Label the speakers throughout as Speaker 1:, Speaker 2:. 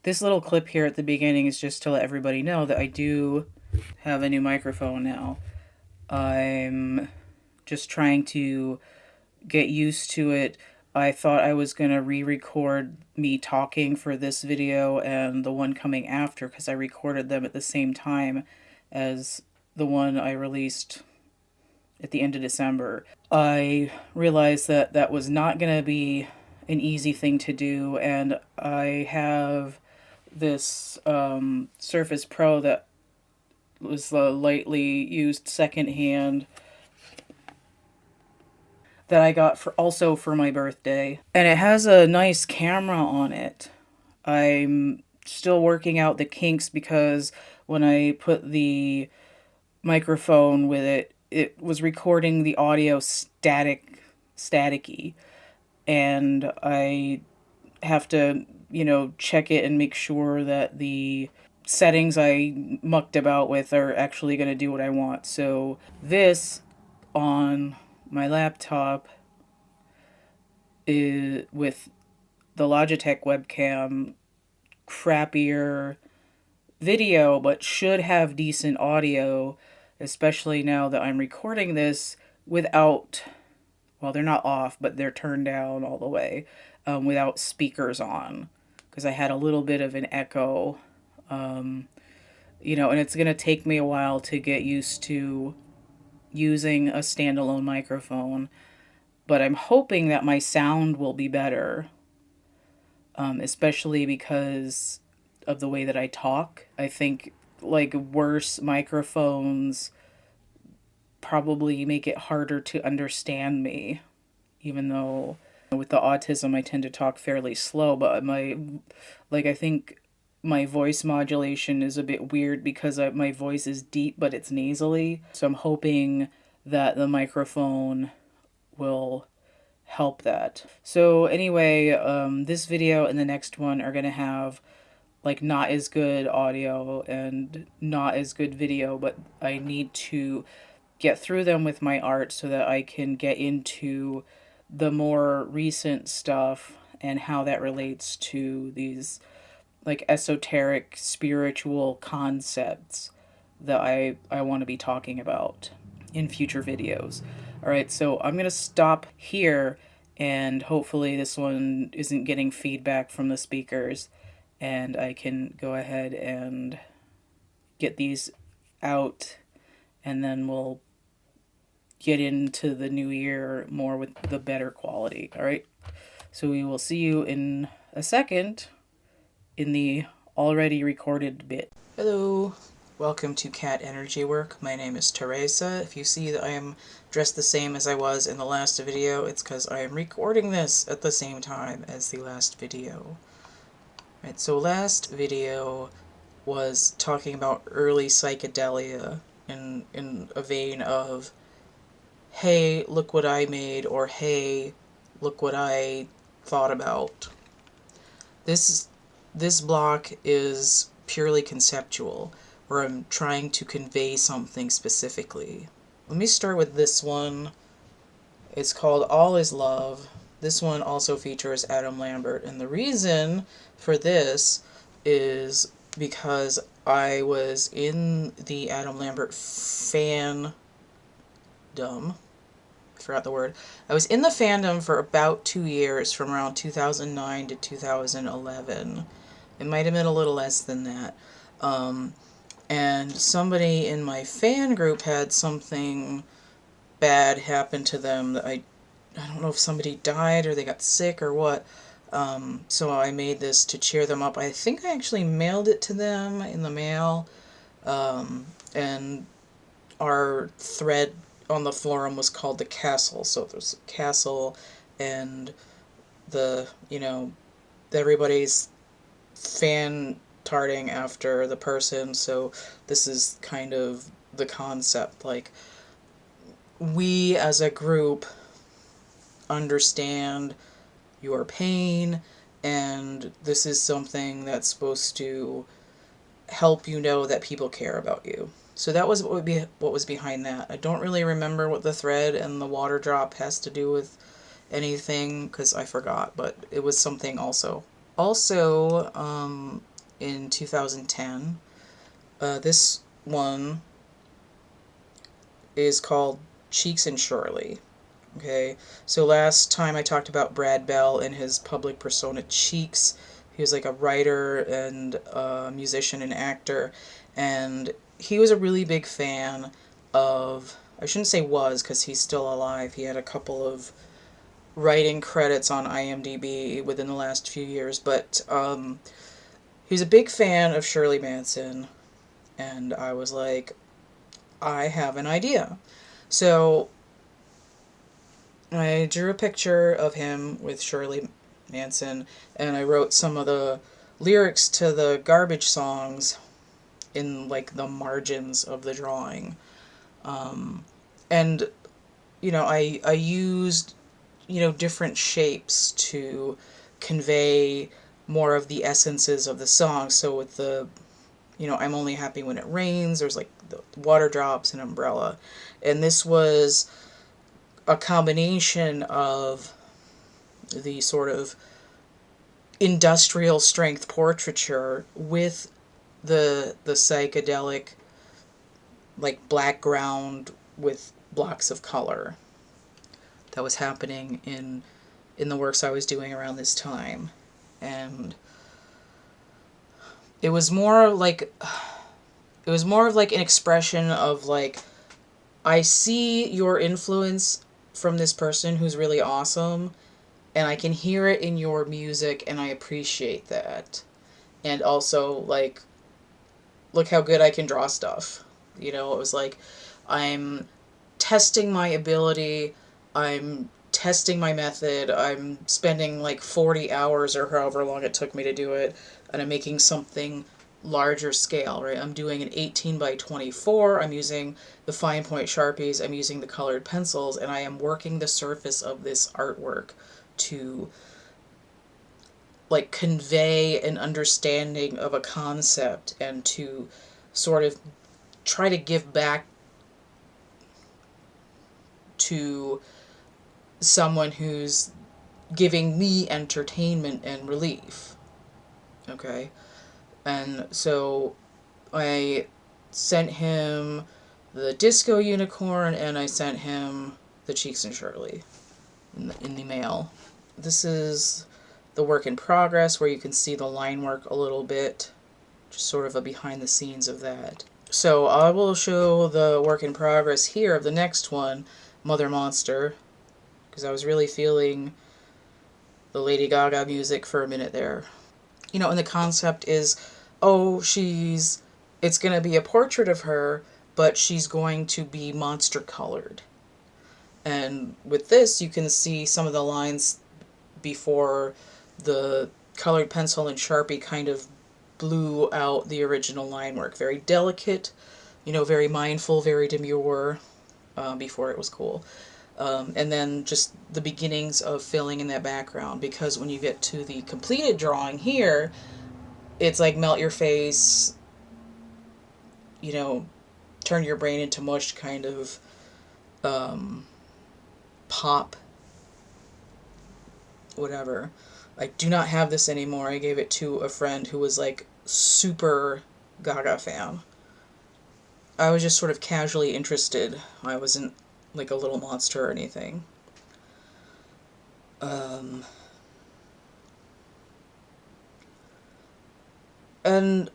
Speaker 1: This little clip here at the beginning is just to let everybody know that I do have a new microphone now. I'm just trying to get used to it. I thought I was going to re-record me talking for this video and the one coming after, because I recorded them at the same time as the one I released at the end of December. I realized that that was not going to be an easy thing to do, and I have this Surface Pro that was a lightly used secondhand that I got for my birthday. And it has a nice camera on it. I'm still working out the kinks because when I put the microphone with it, it was recording the audio staticky. And I have to, check it and make sure that the settings I mucked about with are actually going to do what I want. So this on my laptop is with the Logitech webcam, crappier video, but should have decent audio, especially now that I'm recording this without, well, they're not off, but they're turned down all the way, without speakers on, because I had a little bit of an echo, and it's going to take me a while to get used to using a standalone microphone, but I'm hoping that my sound will be better, especially because of the way that I talk. I think like worse microphones probably make it harder to understand me, even though with the autism I tend to talk fairly slow, but I think my voice modulation is a bit weird because my voice is deep but it's nasally. So I'm hoping that the microphone will help that. So anyway, this video and the next one are going to have like not as good audio and not as good video, but I need to get through them with my art so that I can get into the more recent stuff and how that relates to these like esoteric spiritual concepts that I want to be talking about in future videos. All right, so I'm going to stop here, and hopefully this one isn't getting feedback from the speakers, and I can go ahead and get these out, and then we'll get into the new year more with the better quality. All right, so we will see you in a second in the already recorded bit. Hello, welcome to Cat Energy Work. My name is Theresa. If you see that I am dressed the same as I was in the last video, it's because I am recording this at the same time as the last video. Right, so last video was talking about early psychedelia in a vein of, hey, look what I made, or hey, look what I thought about. This block is purely conceptual, where I'm trying to convey something specifically. Let me start with this one. It's called All Is Love. This one also features Adam Lambert, and the reason for this is because I was in the Adam Lambert fandom. I forgot the word. I was in the fandom for about 2 years, from around 2009 to 2011. It might have been a little less than that. And somebody in my fan group had something bad happen to them. That I don't know if somebody died or they got sick or what. So I made this to cheer them up. I think I actually mailed it to them in the mail. And our thread on the forum was called The Castle. So there's a castle and everybody's fan tarting after the person. So this is kind of the concept. Like, we as a group understand your pain, and this is something that's supposed to help you know that people care about you. So that was what was behind that. I don't really remember what the thread and the water drop has to do with anything, because I forgot, but it was something also. Also, in 2010. This one is called Cheeks and Shirley. Okay, so last time I talked about Brad Bell and his public persona Cheeks. He was like a writer and a musician and actor, and he was a really big fan of, I shouldn't say was because he's still alive. He had a couple of writing credits on IMDb within the last few years, but he was a big fan of Shirley Manson, and I was like, I have an idea. So I drew a picture of him with Shirley Manson, and I wrote some of the lyrics to the Garbage songs in like the margins of the drawing. And I used different shapes to convey more of the essences of the song. So with the I'm only happy when it rains, there's like the water drops and umbrella. And this was a combination of the sort of industrial strength portraiture with the psychedelic like background with blocks of color that was happening in the works I was doing around this time. And it was more like an expression of like, I see your influence from this person who's really awesome, and I can hear it in your music, and I appreciate that. And also, like, look how good I can draw stuff. It was like, I'm testing my ability, I'm testing my method, I'm spending like 40 hours or however long it took me to do it, and I'm making something larger scale, right? I'm doing an 18 by 24, I'm using the fine point Sharpies, I'm using the colored pencils, and I am working the surface of this artwork to like convey an understanding of a concept and to sort of try to give back to someone who's giving me entertainment and relief. Okay? And so I sent him the Disco Unicorn, and I sent him the Cheeks and Shirley in the mail. This is the work in progress where you can see the line work a little bit, just sort of a behind the scenes of that. So I will show the work in progress here of the next one, Mother Monster, because I was really feeling the Lady Gaga music for a minute there. And the concept is, it's going to be a portrait of her, but she's going to be monster colored. And with this, you can see some of the lines before the colored pencil and Sharpie kind of blew out the original line work. Very delicate, very mindful, very demure, before it was cool. And then just the beginnings of filling in that background, because when you get to the completed drawing here, it's like melt your face, turn your brain into mush kind of pop, whatever. I do not have this anymore. I gave it to a friend who was like super Gaga fan. I was just sort of casually interested. I wasn't like a little monster or anything. And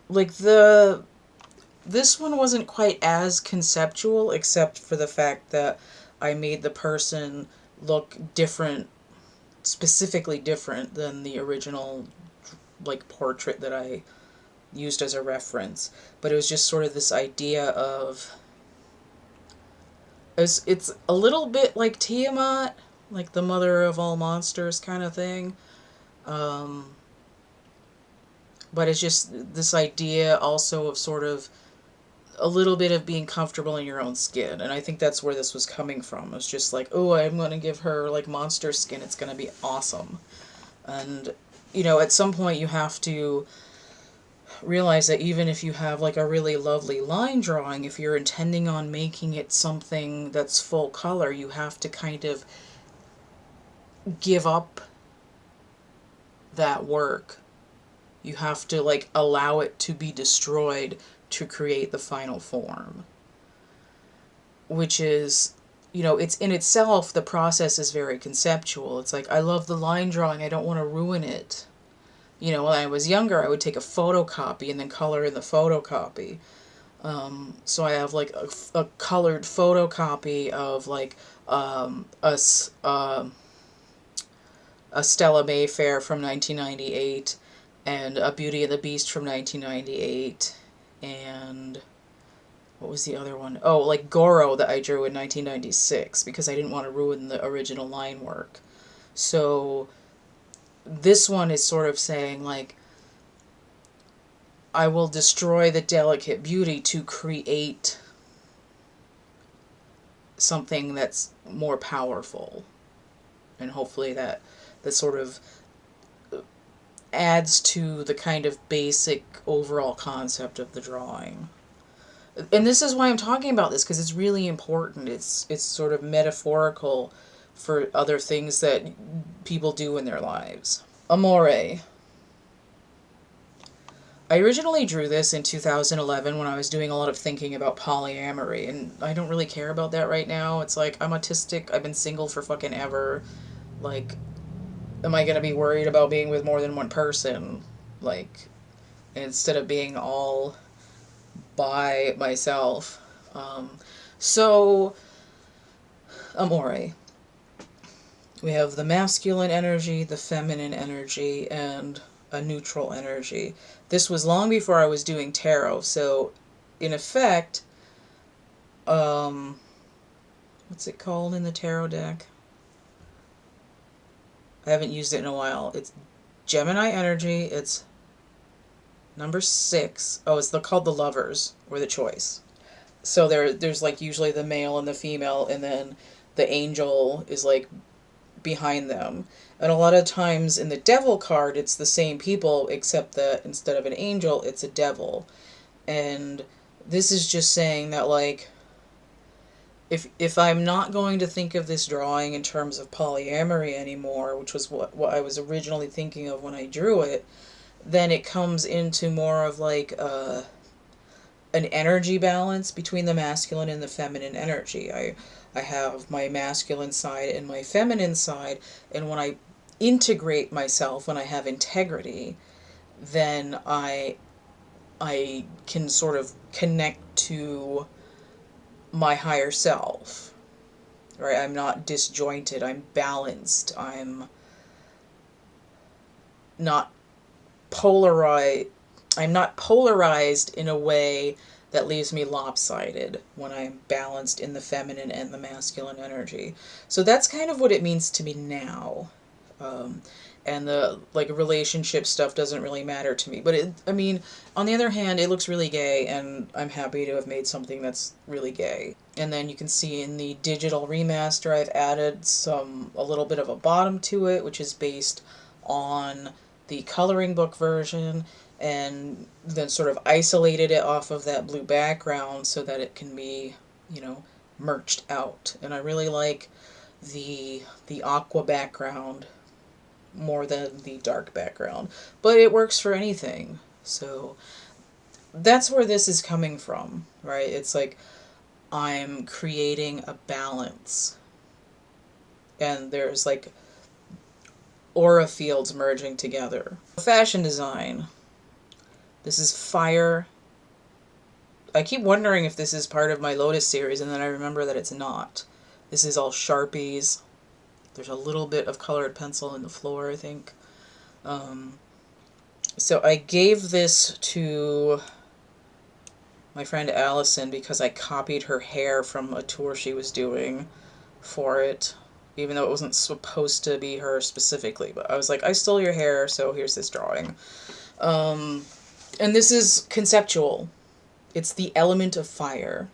Speaker 1: like this one wasn't quite as conceptual, except for the fact that I made the person look different, specifically different than the original like portrait that I used as a reference. But it was just sort of this idea of, it's a little bit like Tiamat, like the mother of all monsters kind of thing. But it's just this idea also of sort of a little bit of being comfortable in your own skin. And I think that's where this was coming from. It was just like, oh, I'm going to give her like monster skin. It's going to be awesome. And, at some point you have to realize that even if you have like a really lovely line drawing, if you're intending on making it something that's full color, you have to kind of give up that work You have to, like, allow it to be destroyed to create the final form. Which is, you know, it's in itself, the process is very conceptual. It's like, I love the line drawing, I don't want to ruin it. You know, when I was younger, I would take a photocopy and then color in the photocopy. So I have, like, a colored photocopy of, like, a Stella Mayfair from 1998, and a Beauty and the Beast from 1998, and what was the other one? Oh, like Goro that I drew in 1996, because I didn't want to ruin the original line work. So this one is sort of saying, like, I will destroy the delicate beauty to create something that's more powerful. And hopefully that sort of adds to the kind of basic overall concept of the drawing. And this is why I'm talking about this, because it's really important. It's sort of metaphorical for other things that people do in their lives. Amore. I originally drew this in 2011 when I was doing a lot of thinking about polyamory, and I don't really care about that right now. It's like, I'm autistic, I've been single for fucking ever. Like, am I gonna be worried about being with more than one person? Like, instead of being all by myself. So, Amore. We have the masculine energy, the feminine energy, and a neutral energy. This was long before I was doing tarot, so in effect, what's it called in the tarot deck? I haven't used it in a while. It's Gemini energy. It's number 6. Oh, it's called the Lovers, or the Choice. So there's like usually the male and the female, and then the angel is like behind them. And a lot of times in the devil card, it's the same people, except that instead of an angel, it's a devil. And this is just saying that, like, if I'm not going to think of this drawing in terms of polyamory anymore, which was what I was originally thinking of when I drew it, then it comes into more of like an energy balance between the masculine and the feminine energy. I have my masculine side and my feminine side, and when I integrate myself, when I have integrity, then I can sort of connect to my higher self. Right? I'm not disjointed, I'm balanced, I'm not polarized I'm not polarized in a way that leaves me lopsided when I'm balanced in the feminine and the masculine energy. So that's kind of what it means to me now. And the, like, relationship stuff doesn't really matter to me. But I mean, on the other hand, it looks really gay, and I'm happy to have made something that's really gay. And then you can see in the digital remaster, I've added a little bit of a bottom to it, which is based on the coloring book version, and then sort of isolated it off of that blue background so that it can be, you know, merged out. And I really like the aqua background more than the dark background, but it works for anything. So that's where this is coming from, right? It's like I'm creating a balance, and there's like aura fields merging together. Fashion design. This is fire. I keep wondering if this is part of my Lotus series, and then I remember that it's not. This is all Sharpies. There's a little bit of colored pencil in the floor, I think. So I gave this to my friend Allison because I copied her hair from a tour she was doing for it, even though it wasn't supposed to be her specifically. But I was like, I stole your hair, so here's this drawing. And this is conceptual. It's the element of fire.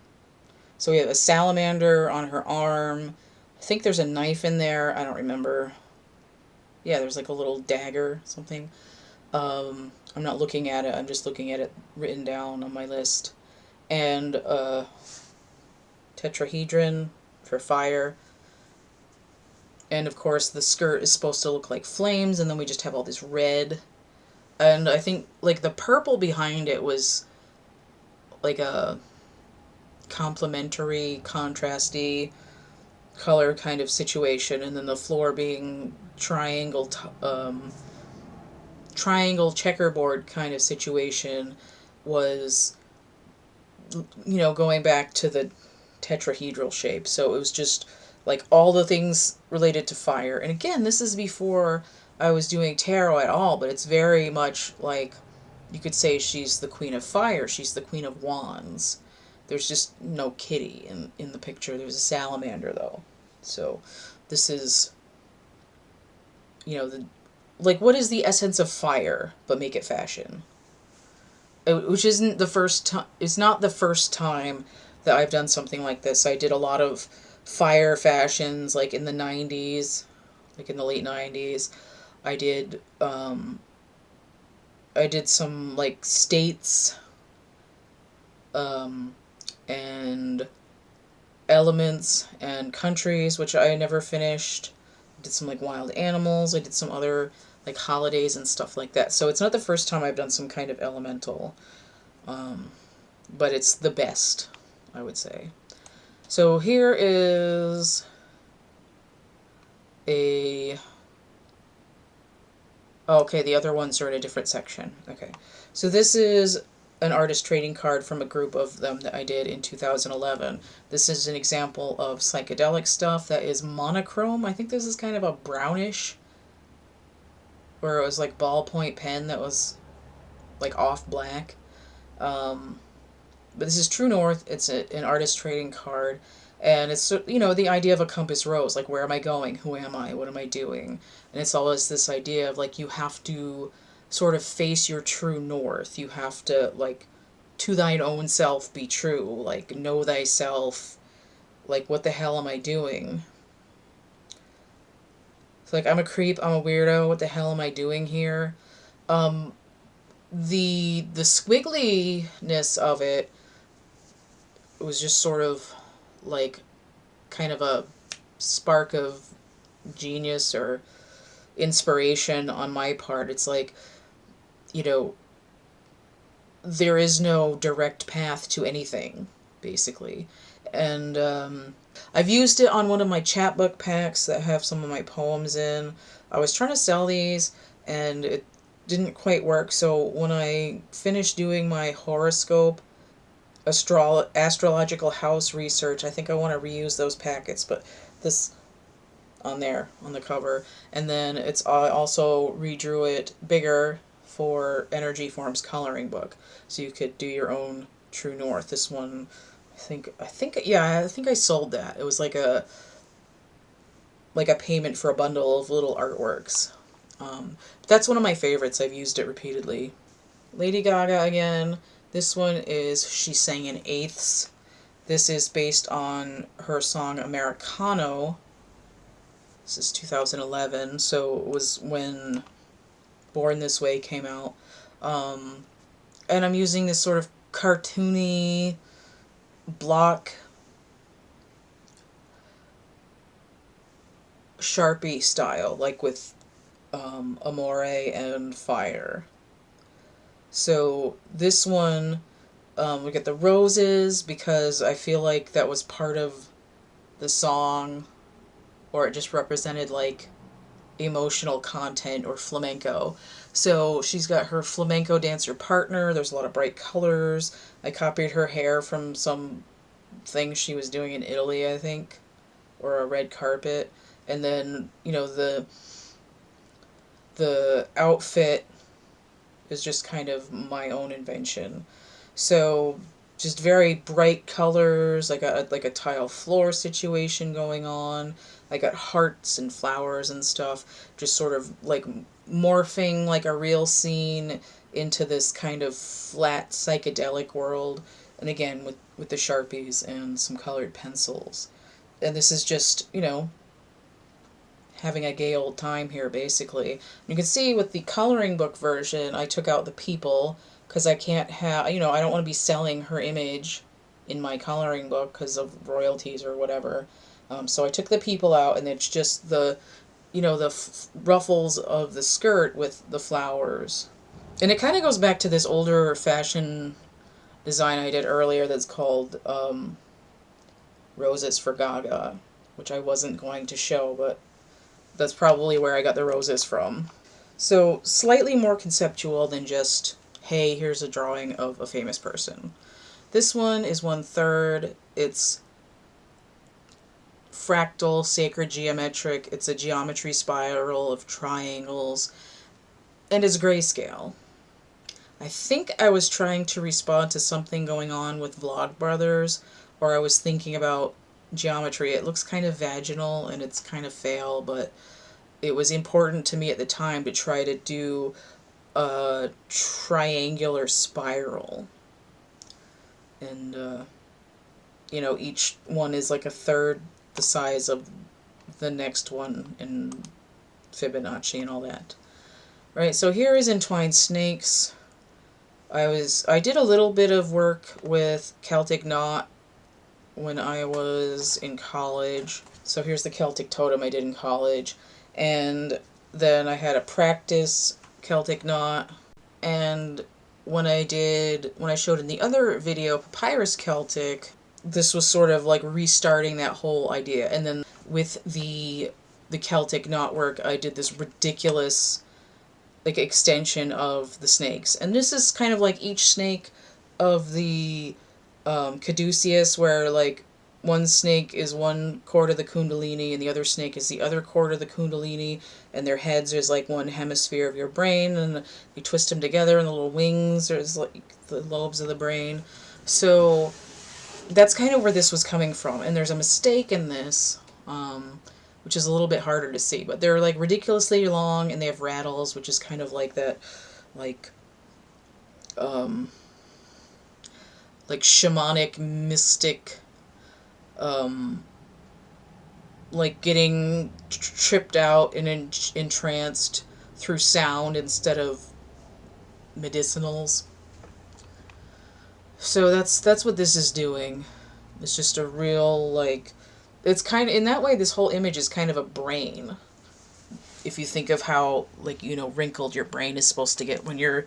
Speaker 1: So we have a salamander on her arm. I think there's a knife in there. I don't remember. Yeah, there's like a little dagger, something. I'm not looking at it. I'm just looking at it written down on my list. And tetrahedron for fire. And of course the skirt is supposed to look like flames, and then we just have all this red. And I think like the purple behind it was like a complementary, contrasty color kind of situation, and then the floor being triangle checkerboard kind of situation was, going back to the tetrahedral shape. So it was just like all the things related to fire. And again, this is before I was doing tarot at all, but it's very much like you could say she's the queen of fire, she's the queen of wands. There's just no kitty in the picture. There's a salamander though. So this is, the like what is the essence of fire but make it fashion? Which isn't the first time. It's not the first time that I've done something like this. I did a lot of fire fashions, like in the '90s, like in the late '90s. I did I did some like states, um, and elements and countries, which I never finished. I did some like wild animals. I did some other like holidays and stuff like that. So it's not the first time I've done some kind of elemental. Um, but it's the best, I would say. So here is a... Oh, okay, the other ones are in a different section. Okay. So this is an artist trading card from a group of them that I did in 2011. This is an example of psychedelic stuff that is monochrome. I think this is kind of a brownish, where it was like ballpoint pen that was like off black. Um, but this is True North. It's an artist trading card, and it's the idea of a compass rose. Like, where am I going? Who am I? What am I doing? And it's always this idea of like you have to sort of face your true north. You have to like to thine own self be true. Like know thyself. Like what the hell am I doing? It's like I'm a creep. I'm a weirdo. What the hell am I doing here? Um, the squiggliness of it was just sort of like kind of a spark of genius or inspiration on my part. It's like, you know, there is no direct path to anything, basically. And I've used it on one of my chapbook packs that have some of my poems in. I was trying to sell these, and it didn't quite work. So when I finished doing my horoscope astrological house research, I think I want to reuse those packets, but this on there on the cover, and then it's I also redrew it bigger for Energy Forms coloring book, so you could do your own True North. This one, I think I sold that. It was like a payment for a bundle of little artworks. But that's one of my favorites. I've used it repeatedly. Lady Gaga again. This one is She Sang in Eighths. This is based on her song Americano. This is 2011, so it was when Born This Way came out. And I'm using this sort of cartoony block Sharpie style, like with Amore and Fire. So this one, we get the roses because I feel like that was part of the song, or it just represented like emotional content or flamenco. So she's got her flamenco dancer partner. There's a lot of bright colors. I copied her hair from some thing she was doing in Italy, I think, or a red carpet. And then, the outfit is just kind of my own invention. So just very bright colors, like a tile floor situation going on. I got hearts and flowers and stuff, just sort of like morphing like a real scene into this kind of flat psychedelic world. And again, with the Sharpies and some colored pencils. And this is just, having a gay old time here, basically. You can see with the coloring book version, I took out the people because I can't have, I don't want to be selling her image in my coloring book because of royalties or whatever. So I took the people out, and it's just the ruffles of the skirt with the flowers. And it kind of goes back to this older fashion design I did earlier that's called Roses for Gaga, which I wasn't going to show, but that's probably where I got the roses from. So slightly more conceptual than just, hey, here's a drawing of a famous person. This one is 1/3. It's fractal, sacred geometric. It's a geometry spiral of triangles, and it's grayscale. I think I was trying to respond to something going on with Vlogbrothers, or I was thinking about geometry. It looks kind of vaginal and it's kind of fail, but it was important to me at the time to try to do a triangular spiral. And, each one is like 1/3 the size of the next one in Fibonacci and all that. Right, so here is Entwined Snakes. I did a little bit of work with Celtic knot when I was in college. So here's the Celtic totem I did in college. And then I had a practice Celtic knot. And when I showed in the other video, Papyrus Celtic, this was sort of like restarting that whole idea. And then with the Celtic knot work, I did this ridiculous like extension of the snakes. And this is kind of like each snake of the caduceus, where like one snake is one chord of the kundalini and the other snake is the other chord of the kundalini, and their heads is like one hemisphere of your brain, and you twist them together and the little wings is like the lobes of the brain. So that's kind of where this was coming from. And there's a mistake in this, which is a little bit harder to see, but they're like ridiculously long and they have rattles, which is kind of like that, like like shamanic, mystic, like getting tripped out and entranced through sound instead of medicinals. So that's what this is doing. It's just a real, like, it's kind of, in that way, this whole image is kind of a brain. If you think of how, like, wrinkled your brain is supposed to get when you're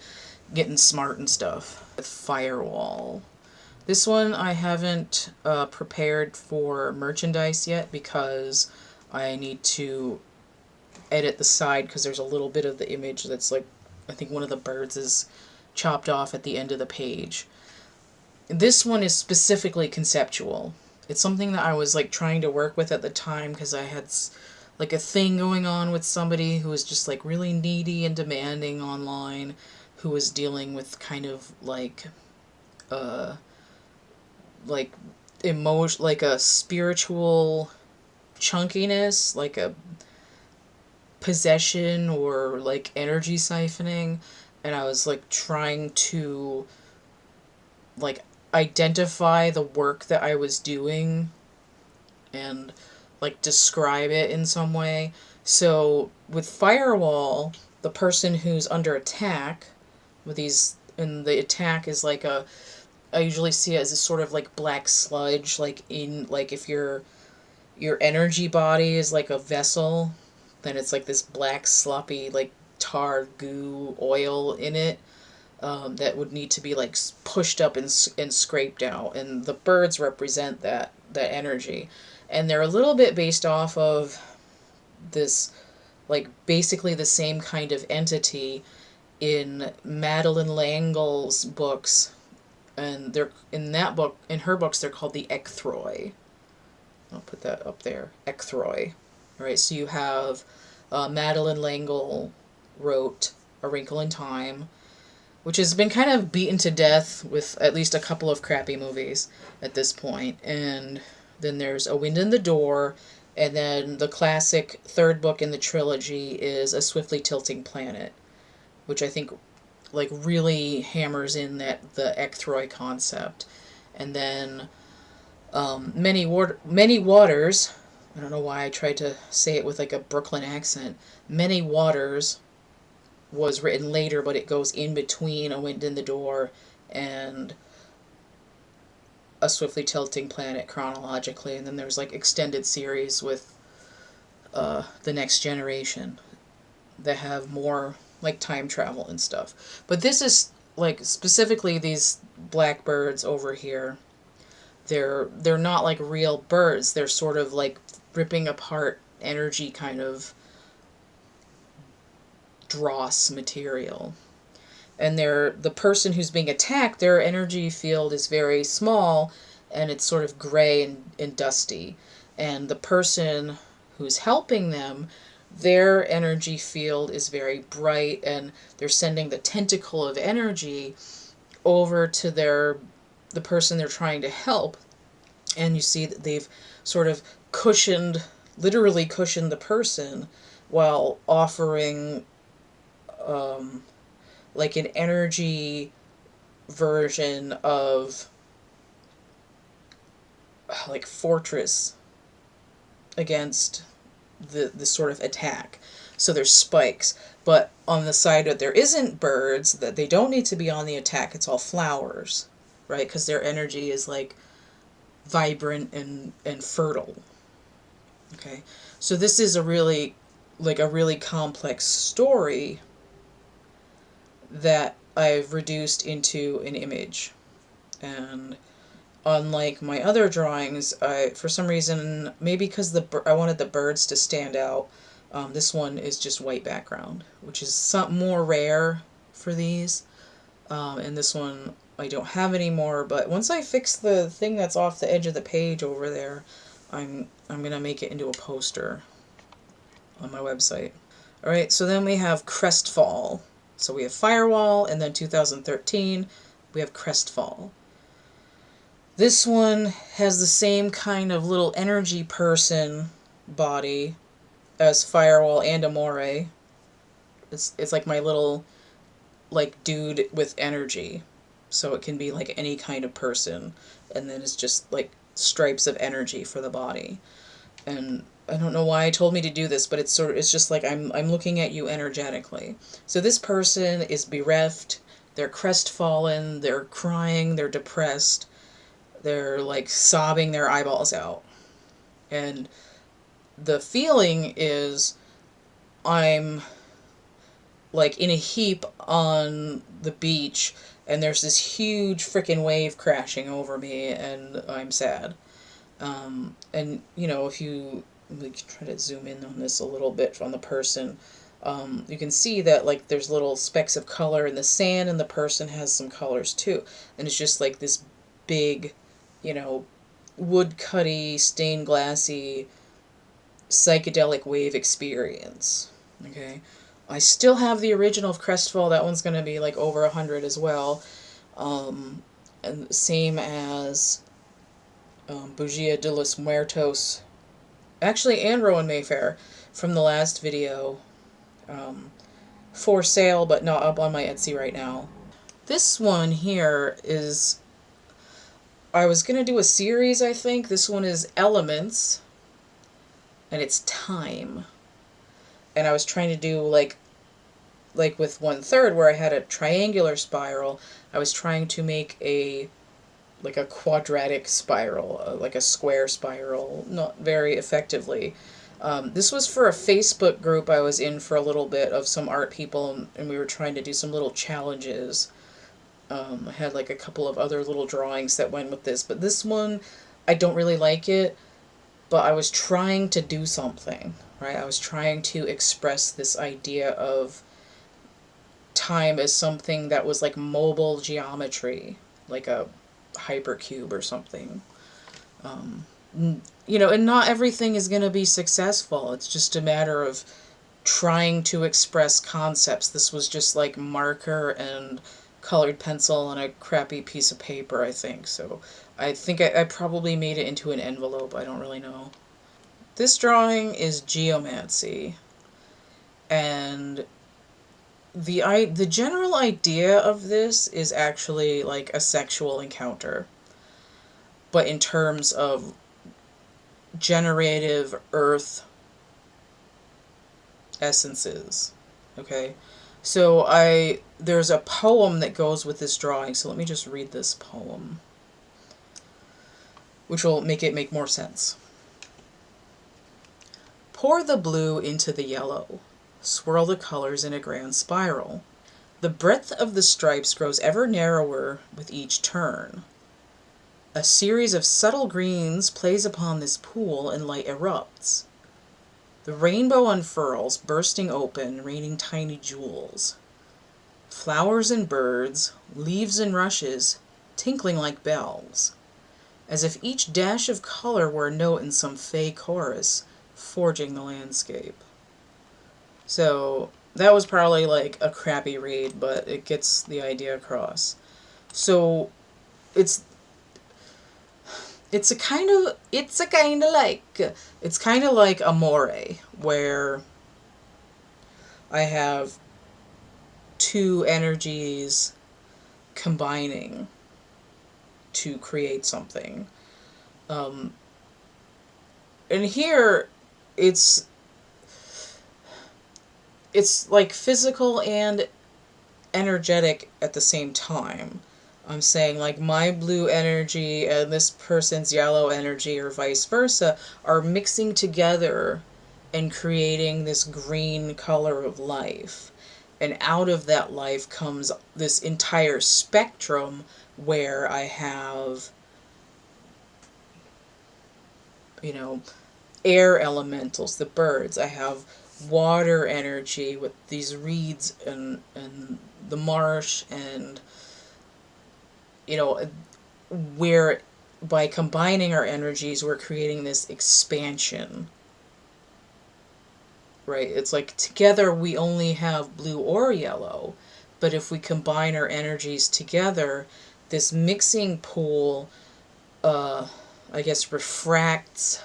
Speaker 1: getting smart and stuff. With Firewall. This one I haven't prepared for merchandise yet because I need to edit the side because there's a little bit of the image that's like, I think one of the birds is chopped off at the end of the page. This one is specifically conceptual. It's something that I was like trying to work with at the time because I had like a thing going on with somebody who was just like really needy and demanding online, who was dealing with kind of like emotion, like a spiritual chunkiness, like a possession or like energy siphoning, and I was like trying to like identify the work that I was doing and like describe it in some way. So with Firewall, the person who's under attack with these, and the attack is like I usually see it as a sort of like black sludge, like in, like if your energy body is like a vessel, then it's like this black sloppy like tar goo oil in it, that would need to be like pushed up and scraped out, and the birds represent that energy, and they're a little bit based off of this, like basically the same kind of entity in Madeline Langle's books, and they're in that book, in her books, they're called the Ecthroi. I'll put that up there, Ecthroi. All right, so you have Madeline Langle wrote A Wrinkle in Time, which has been kind of beaten to death with at least a couple of crappy movies at this point. And then there's A Wind in the Door, and then the classic third book in the trilogy is A Swiftly Tilting Planet, which I think like really hammers in that the Ecthroi concept. And then Many Waters, I don't know why I tried to say it with like a Brooklyn accent. Many Waters was written later, but it goes in between A Wind in the Door and A Swiftly Tilting Planet chronologically, and then there's like extended series with The Next Generation that have more like time travel and stuff. But this is like specifically these blackbirds over here. They're not like real birds. They're sort of like ripping apart energy kind of dross material. And the person who's being attacked, their energy field is very small and it's sort of gray and dusty. And the person who's helping them, their energy field is very bright, and they're sending the tentacle of energy over to the person they're trying to help. And you see that they've sort of literally cushioned the person while offering like an energy version of like fortress against the sort of attack. So there's spikes, but on the side that there isn't birds, that they don't need to be on the attack, it's all flowers, right? Because their energy is like vibrant and fertile. Okay, so this is a really complex story that I've reduced into an image. And unlike my other drawings, for some reason, maybe because I wanted the birds to stand out, this one is just white background, which is something more rare for these. And this one I don't have anymore, but once I fix the thing that's off the edge of the page over there, I'm gonna make it into a poster on my website. Alright, so then we have Crestfall. So we have Firewall, and then 2013, we have Crestfall. This one has the same kind of little energy person body as Firewall and Amore. It's like my little like dude with energy. So it can be like any kind of person, and then it's just like stripes of energy for the body. And I don't know why it told me to do this, but it's just like I'm looking at you energetically. So this person is bereft, they're crestfallen, they're crying, they're depressed, they're like sobbing their eyeballs out. And the feeling is I'm like in a heap on the beach, and there's this huge freaking wave crashing over me, and I'm sad. And you know, if you like try to zoom in on this a little bit on the person, you can see that like there's little specks of color in the sand, and the person has some colors too. And it's just like this big, you know, woodcutty, stained glassy, psychedelic wave experience. Okay. I still have the original of Crestfall. That one's going to be like over 100 as well. And same as Bugia de los Muertos. Actually, and Rowan Mayfair from the last video. For sale, but not up on my Etsy right now. This one here is... I was going to do a series, I think. This one is Elements. And it's Time. And I was trying to do like with 1/3 where I had a triangular spiral, I was trying to make a quadratic spiral, like a square spiral, not very effectively. This was for a Facebook group I was in for a little bit of some art people, and we were trying to do some little challenges. I had like a couple of other little drawings that went with this, but this one, I don't really like it, but I was trying to do something, right? I was trying to express this idea of time as something that was like mobile geometry, like a hypercube or something. You know, and not everything is going to be successful. It's just a matter of trying to express concepts. This was just like marker and colored pencil and a crappy piece of paper, I think. So I think I probably made it into an envelope. I don't really know. This drawing is geomancy. And the general idea of this is actually like a sexual encounter, but in terms of generative earth essences. Okay, so there's a poem that goes with this drawing, so let me just read this poem, which will make it make more sense. Pour the blue into the yellow. swirl the colors in a grand spiral. The breadth of the stripes grows ever narrower with each turn. A series of subtle greens plays upon this pool and light erupts. The rainbow unfurls, bursting open, raining tiny jewels. Flowers and birds, leaves and rushes, tinkling like bells, as if each dash of color were a note in some fey chorus, forging the landscape. So that was probably like a crappy read, but it gets the idea across. So it's it's kind of like Amore, where I have two energies combining to create something. And here it's like physical and energetic at the same time. I'm saying like my blue energy and this person's yellow energy or vice versa are mixing together and creating this green color of life. And out of that life comes this entire spectrum where I have, you know, air elementals, the birds. I have water energy with these reeds and the marsh, and where by combining our energies we're creating this expansion, right? It's like together we only have blue or yellow, but if we combine our energies together, this mixing pool I guess refracts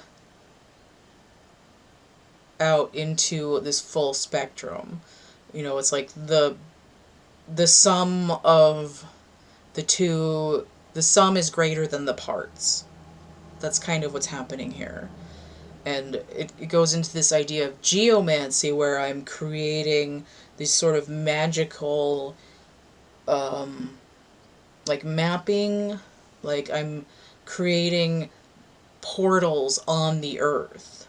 Speaker 1: out into this full spectrum. It's like the sum of the sum is greater than the parts. That's kind of what's happening here. And it goes into this idea of geomancy, where I'm creating these sort of magical, like mapping, like I'm creating portals on the earth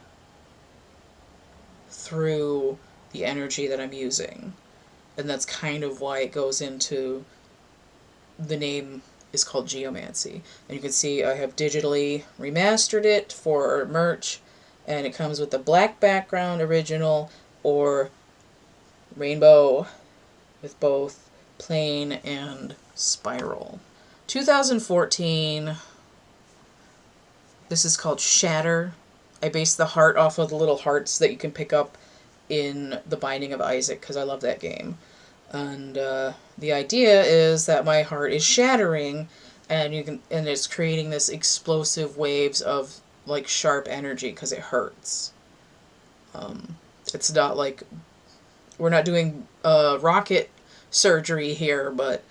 Speaker 1: through the energy that I'm using. And that's kind of why it goes into the name is called geomancy. And you can see I have digitally remastered it for merch, and it comes with the black background original or rainbow with both plain and spiral. 2014, this is called Shatter. I based the heart off of the little hearts that you can pick up in The Binding of Isaac, because I love that game. And the idea is that my heart is shattering, and it's creating this explosive waves of like sharp energy because it hurts. It's not like we're not doing rocket surgery here, but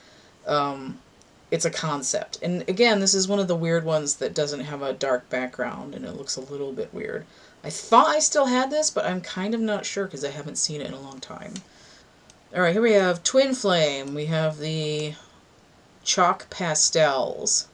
Speaker 1: it's a concept. And again, this is one of the weird ones that doesn't have a dark background, and it looks a little bit weird. I thought I still had this, but I'm kind of not sure because I haven't seen it in a long time. Alright, here we have Twin Flame. We have the chalk pastels.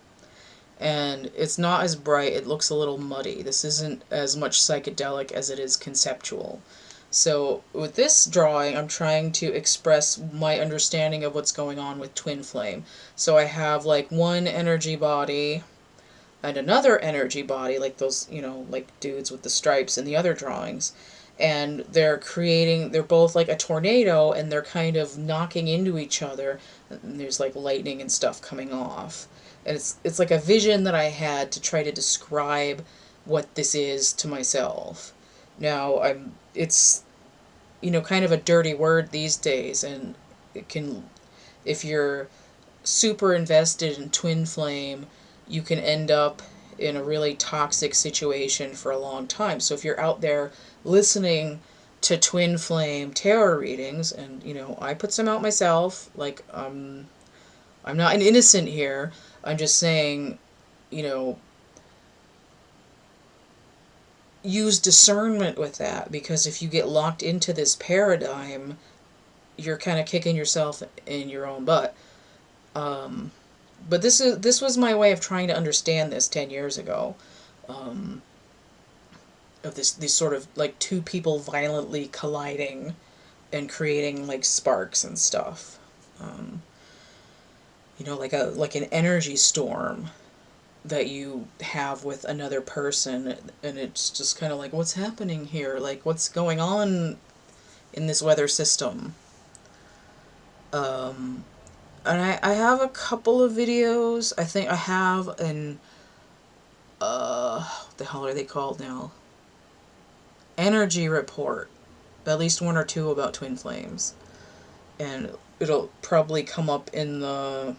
Speaker 1: And it's not as bright. It looks a little muddy. This isn't as much psychedelic as it is conceptual. So with this drawing, I'm trying to express my understanding of what's going on with Twin Flame. So I have like one energy body and another energy body, like those, like dudes with the stripes in the other drawings. And they're both like a tornado, and they're kind of knocking into each other, and there's like lightning and stuff coming off. And it's like a vision that I had to try to describe what this is to myself. Now it's kind of a dirty word these days, and it can, if you're super invested in Twin Flame, you can end up in a really toxic situation for a long time. So if you're out there listening to Twin Flame tarot readings, and I put some out myself, like I'm not an innocent here. I'm just saying, use discernment with that, because if you get locked into this paradigm, you're kind of kicking yourself in your own butt. But this was my way of trying to understand this 10 years ago, of these sort of like two people violently colliding and creating like sparks and stuff. You know, like an energy storm that you have with another person, and it's just kind of like, what's happening here? Like, what's going on in this weather system? And I have a couple of videos. I think I have an what the hell are they called now? Energy report. At least one or two about twin flames. And it'll probably come up in the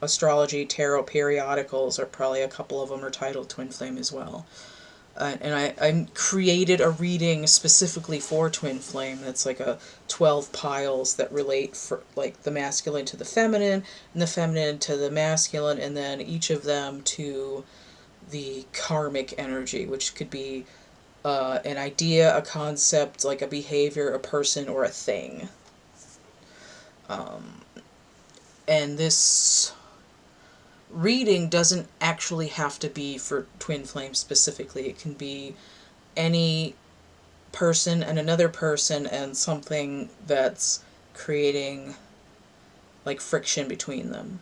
Speaker 1: astrology tarot periodicals, or probably a couple of them are titled Twin Flame as well. And I created a reading specifically for Twin Flame that's like a 12 piles that relate for like the masculine to the feminine and the feminine to the masculine, and then each of them to the karmic energy, which could be an idea, a concept, like a behavior, a person, or a thing. And this reading doesn't actually have to be for twin flames specifically. It can be any person and another person and something that's creating like friction between them.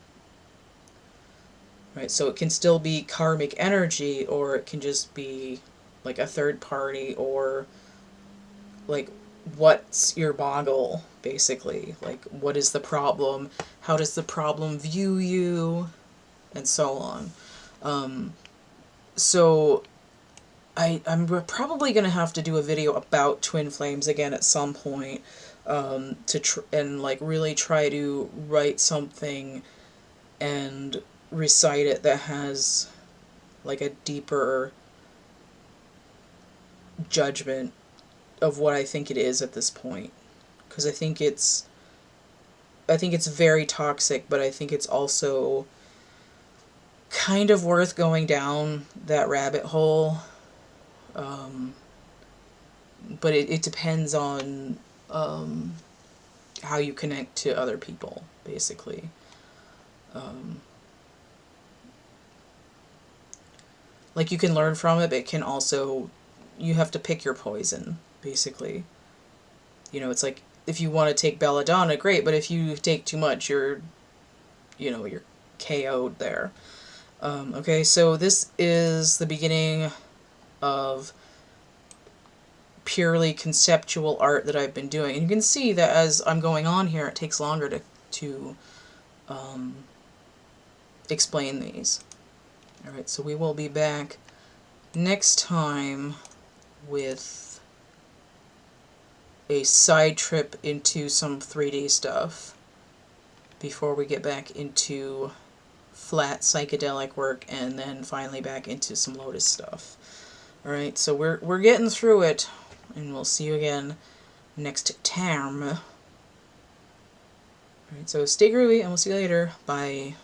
Speaker 1: Right? So it can still be karmic energy, or it can just be like a third party, or like, what's your boggle, basically? Like, what is the problem? How does the problem view you? And so on. So I'm probably going to have to do a video about twin flames again at some point, and like really try to write something and recite it that has like a deeper judgment of what I think it is at this point, because I think it's very toxic, but I think it's also kind of worth going down that rabbit hole. But it depends on how you connect to other people, basically. Like, you can learn from it, but it can also, you have to pick your poison, basically. You know, it's like, if you want to take belladonna, great, but if you take too much, you're KO'd there. Okay, so this is the beginning of purely conceptual art that I've been doing. And you can see that as I'm going on here, it takes longer to explain these. Alright, so we will be back next time with a side trip into some 3D stuff before we get back into flat psychedelic work, and then finally back into some Lotus stuff. Alright, so we're getting through it, and we'll see you again next time. Alright, so stay groovy, and we'll see you later. Bye.